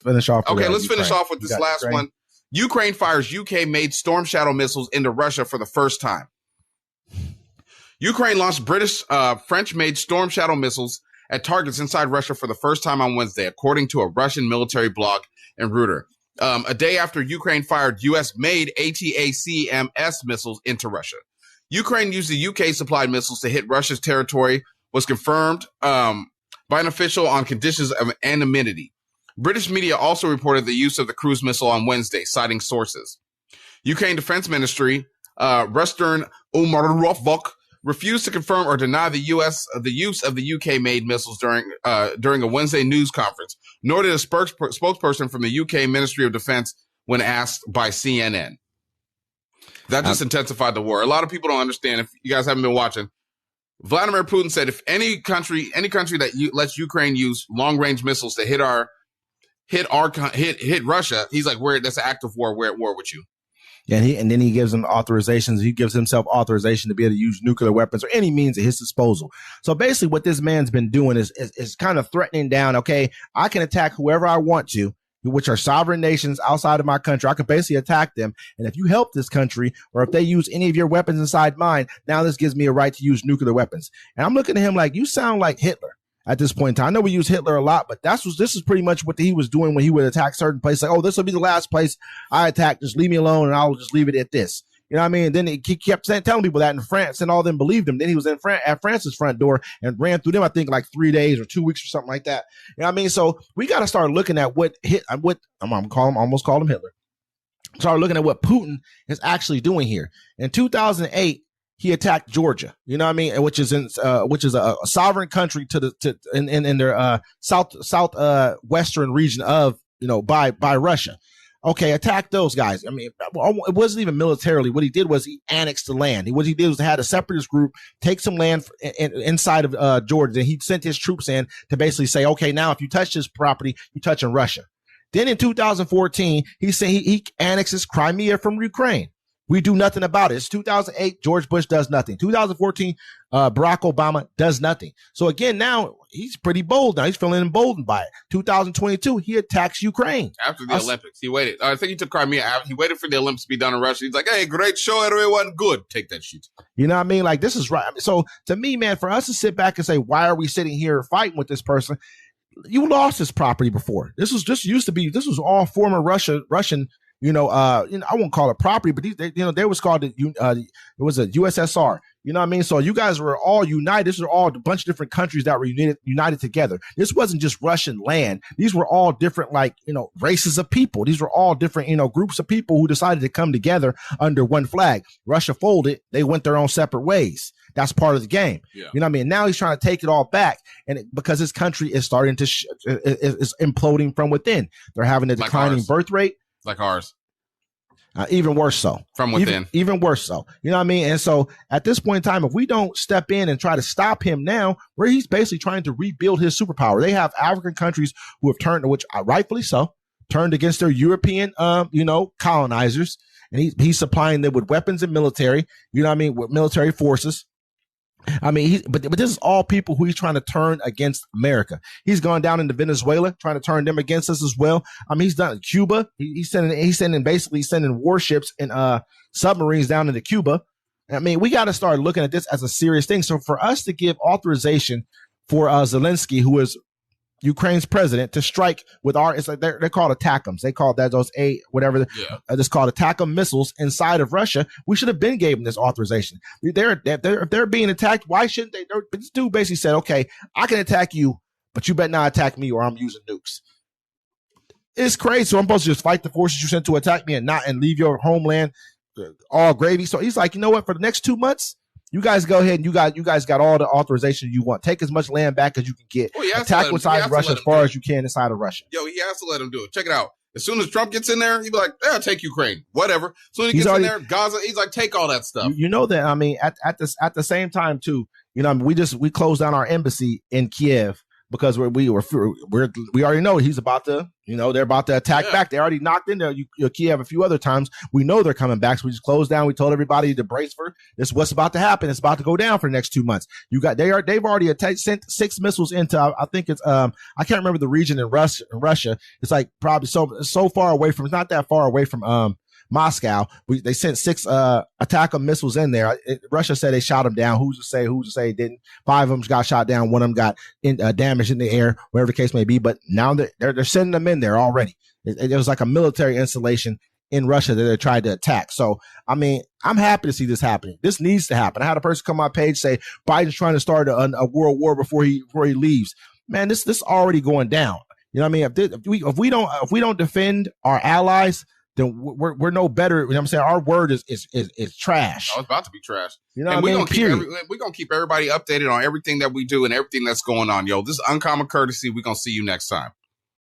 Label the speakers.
Speaker 1: finish off.
Speaker 2: Okay, let's finish off with this last one. Ukraine fires UK-made Storm Shadow missiles into Russia for the first time. Ukraine launched French-made Storm Shadow missiles at targets inside Russia for the first time on Wednesday, according to a Russian military blog and Reuters. A day after Ukraine fired U.S.-made ATACMS missiles into Russia. Ukraine used the UK-supplied missiles to hit Russia's territory, was confirmed by an official on conditions of anonymity. British media also reported the use of the cruise missile on Wednesday, citing sources. Ukraine Defense Ministry, Rustem Umerov refused to confirm or deny the use of the UK-made missiles during a Wednesday news conference, nor did a spokesperson from the UK Ministry of Defense when asked by CNN. That just intensified the war. A lot of people don't understand. If you guys haven't been watching, Vladimir Putin said if any country that lets Ukraine use long-range missiles to hit Russia, he's like, that's an act of war. We're at war with you.
Speaker 1: Yeah, and then he gives them authorizations. He gives himself authorization to be able to use nuclear weapons or any means at his disposal. So basically what this man's been doing is kind of threatening down, okay, I can attack whoever I want to, which are sovereign nations outside of my country. I can basically attack them. And if you help this country or if they use any of your weapons inside mine, now this gives me a right to use nuclear weapons. And I'm looking at him like, you sound like Hitler. At this point in time, I know we use Hitler a lot, but this is pretty much what he was doing when he would attack certain places. Like, oh, this will be the last place I attack. Just leave me alone, and I'll just leave it at this. You know what I mean? And then he kept telling people that in France, and all of them believed him. Then he was at France's front door and ran through them, I think, like 3 days or 2 weeks or something like that. You know what I mean? So we got to start looking at almost called him Hitler. Start looking at what Putin is actually doing here. In 2008. He attacked Georgia, you know what I mean, which is a sovereign country in their southwestern region of, by Russia. Okay, attack those guys. I mean, it wasn't even militarily. What he did was he annexed the land. What he did was had a separatist group take some land inside of Georgia, and he sent his troops in to basically say, okay, now if you touch this property, you're touching Russia. Then in 2014, he said he annexes Crimea from Ukraine. We do nothing about it. It's 2008. George Bush does nothing. 2014, Barack Obama does nothing. So again, now he's pretty bold. Now he's feeling emboldened by it. 2022, he attacks Ukraine.
Speaker 2: After the Olympics, he waited. I think he took Crimea. He waited for the Olympics to be done in Russia. He's like, hey, great show, everyone. Good. Take that shit.
Speaker 1: You know what I mean? Like, this is right. So to me, man, for us to sit back and say, why are we sitting here fighting with this person? You lost this property before. This was all former Russian. I won't call it property, but they was called it was a USSR. You know what I mean? So you guys were all united. This are all a bunch of different countries that were united together. This wasn't just Russian land. These were all different, races of people. These were all different, groups of people who decided to come together under one flag. Russia folded. They went their own separate ways. That's part of the game. Yeah. You know what I mean? Now he's trying to take it all back, and because his country is starting to is imploding from within. They're having a declining birth rate.
Speaker 2: Like ours.
Speaker 1: Even worse so.
Speaker 2: From within.
Speaker 1: Even worse so. You know what I mean? And so at this point in time, if we don't step in and try to stop him now, where he's basically trying to rebuild his superpower. They have African countries who have turned, which rightfully so, turned against their European, colonizers. And he's supplying them with weapons and military, with military forces. I mean, but this is all people who he's trying to turn against America. He's gone down into Venezuela, trying to turn them against us as well. I mean, he's done Cuba. He's sending warships and submarines down into Cuba. I mean, we got to start looking at this as a serious thing. So for us to give authorization for Zelensky, who is Ukraine's president, to strike with they're called ATACMS. They call that it's called ATACMS missiles inside of Russia. We should have been gave them this authorization. If they're being attacked, why shouldn't they? This dude basically said, okay, I can attack you, but you better not attack me or I'm using nukes. It's crazy. So I'm supposed to just fight the forces you sent to attack me and leave your homeland all gravy. So he's like, you know what? For the next 2 months, you guys go ahead and you guys got all the authorization you want. Take as much land back as you can get. Attack inside Russia as far as you can inside of Russia.
Speaker 2: Yo, he has to let him do it. Check it out. As soon as Trump gets in there, he'll be like, yeah, take Ukraine. Whatever. As soon as he gets in there, Gaza, he's like, take all that stuff.
Speaker 1: You know that, I mean, at the same time, too, we closed down our embassy in Kiev because we already know he's about to, they're about to attack back. They already knocked in there. Kiev a few other times. We know they're coming back. So we just closed down. We told everybody to brace for this. What's about to happen? It's about to go down for the next 2 months. They've already sent 6 missiles into, I think it's, I can't remember the region in Russia. It's like probably so far away from, it's not that far away from, Moscow. They sent 6 attack missiles in there. Russia said they shot them down. Who's to say it didn't? 5 of them got shot down. One of them got damaged in the air, whatever the case may be. But now they're sending them in there already. It was like a military installation in Russia that they tried to attack. So, I mean, I'm happy to see this happening. This needs to happen. I had a person come on my page say Biden's trying to start a world war before he leaves. Man, this already going down. You know what I mean? If we don't defend our allies, then we're no better. You know what I'm saying? Our word is trash.
Speaker 2: Oh, it's about to be trash.
Speaker 1: You know what I mean?
Speaker 2: We're going to keep everybody updated on everything that we do and everything that's going on. Yo, this is Uncommon Courtesy. We're going to see you next time.